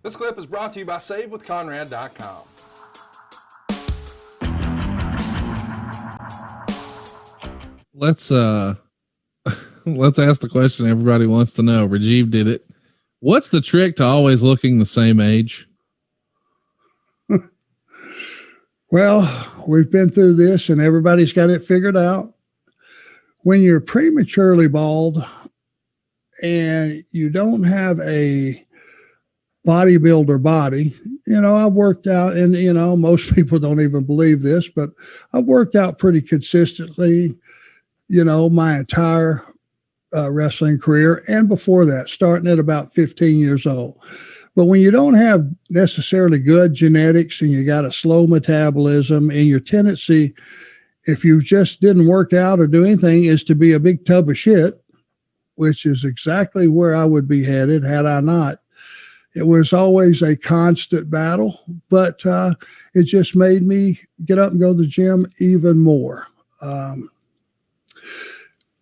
This clip is brought to you by SaveWithConrad.com. Let's ask the question everybody wants to know. Rajiv did it. What's the trick to always looking the same age? Well, we've been through this and everybody's got it figured out. When you're prematurely bald and you don't have a bodybuilder body, I've worked out, and, most people don't even believe this, but I've worked out pretty consistently, my entire wrestling career, and before that, starting at about 15 years old. But when you don't have necessarily good genetics and you got a slow metabolism, and your tendency, if you just didn't work out or do anything, is to be a big tub of shit, which is exactly where I would be headed had I not. It was always a constant battle, but it just made me get up and go to the gym even more,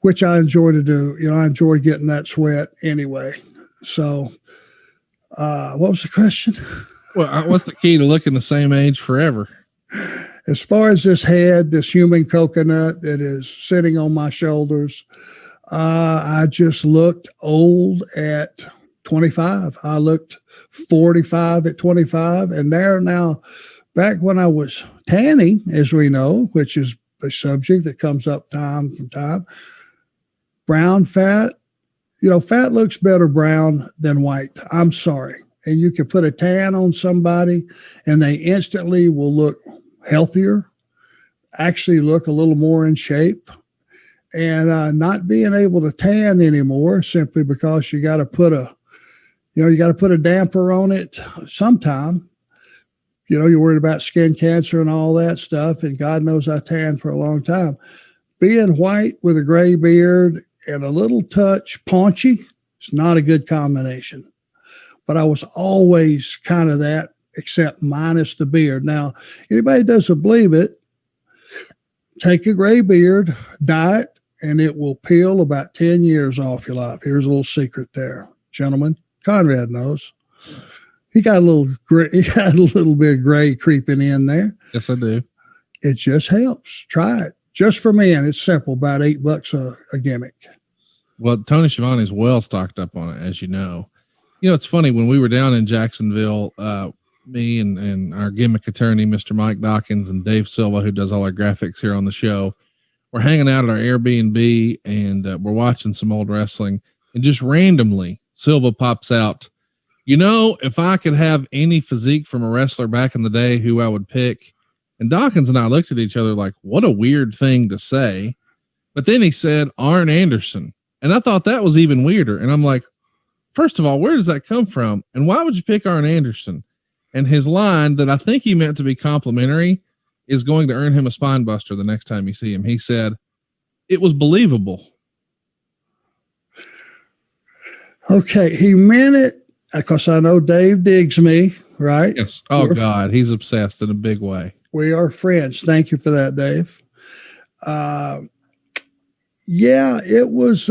which I enjoy to do. I enjoy getting that sweat anyway. So what was the question? Well, what's the key to looking the same age forever? As far as this head, this human coconut that is sitting on my shoulders, I just looked old at 25. I looked 45 at 25. And there now, back when I was tanning, as we know, which is a subject that comes up time from time, brown fat, fat looks better brown than white. I'm sorry. And you can put a tan on somebody and they instantly will look healthier, actually look a little more in shape. And not being able to tan anymore simply because you got to put a damper on it sometime. You're worried about skin cancer and all that stuff. And God knows I tanned for a long time. Being white with a gray beard and a little touch paunchy, it's not a good combination. But I was always kind of that, except minus the beard. Now, anybody doesn't believe it, take a gray beard, dye it, and it will peel about 10 years off your life. Here's a little secret there, gentlemen. Conrad knows. He got a little gray, he got a little bit of gray creeping in there. Yes, I do. It just helps. Try it. Just for men, it's simple, about $8 a gimmick. Well, Tony Schiavone's well stocked up on it, as you know. It's funny, when we were down in Jacksonville, me and our gimmick attorney, Mr. Mike Dawkins, and Dave Silva, who does all our graphics here on the show, we're hanging out at our Airbnb, and we're watching some old wrestling, and just randomly, Silva pops out, if I could have any physique from a wrestler back in the day, who I would pick. And Dawkins and I looked at each other like, what a weird thing to say. But then he said Arn Anderson. And I thought that was even weirder. And I'm like, first of all, where does that come from? And why would you pick Arn Anderson? And his line that I think he meant to be complimentary is going to earn him a Spinebuster the next time you see him. He said, it was believable. Okay. He meant it because I know Dave digs me, right? Yes. Oh, God. He's obsessed in a big way. We are friends. Thank you for that, Dave. Yeah, it was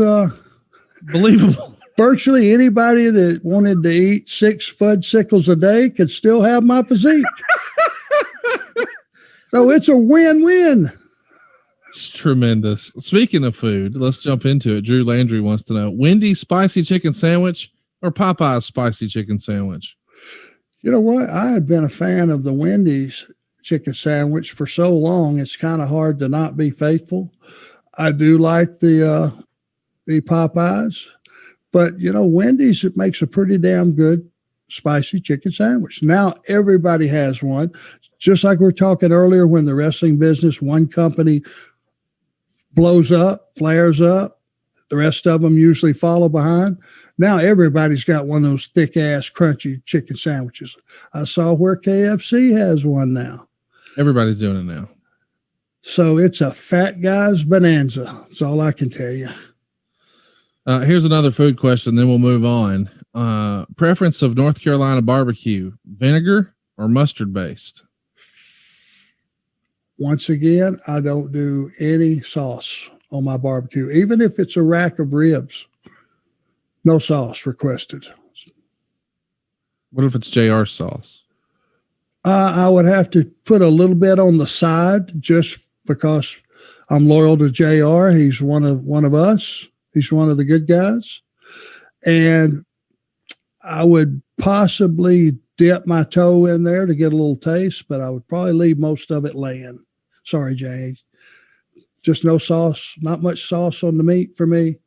believable. Virtually anybody that wanted to eat 6 fudge sickles a day could still have my physique. So it's a win-win. It's tremendous. Speaking of food, let's jump into it. Drew Landry wants to know, Wendy's spicy chicken sandwich or Popeye's spicy chicken sandwich? You know what? I had been a fan of the Wendy's chicken sandwich for so long, it's kind of hard to not be faithful. I do like the Popeyes, but Wendy's, it makes a pretty damn good spicy chicken sandwich. Now everybody has one, just like we were talking earlier, when the wrestling business, one company blows up, flares up, the rest of them usually follow behind. Now everybody's got one of those thick ass crunchy chicken sandwiches. I saw where KFC has one now. Everybody's doing it now. So it's a fat guy's bonanza. That's all I can tell you. Here's another food question, then we'll move on. Preference of North Carolina barbecue, vinegar or mustard based? Once again, I don't do any sauce on my barbecue, even if it's a rack of ribs. No sauce requested. What if it's JR sauce? I would have to put a little bit on the side just because I'm loyal to JR. He's one of us. He's one of the good guys. And I would possibly dip my toe in there to get a little taste, but I would probably leave most of it laying. Sorry, Jay. Just no sauce, not much sauce on the meat for me.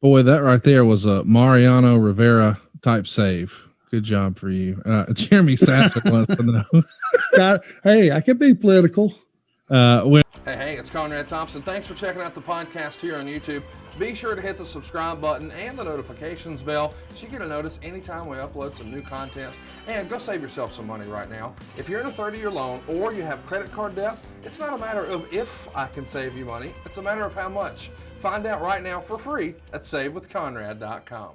Boy, that right there was a Mariano Rivera type save. Good job for you. Jeremy Sasser wants to know. Hey, I can be political. Hey, it's Conrad Thompson. Thanks for checking out the podcast here on YouTube. Be sure to hit the subscribe button and the notifications bell so you get a notice anytime we upload some new content. And go save yourself some money right now. If you're in a 30-year loan or you have credit card debt, it's not a matter of if I can save you money. It's a matter of how much. Find out right now for free at SaveWithConrad.com.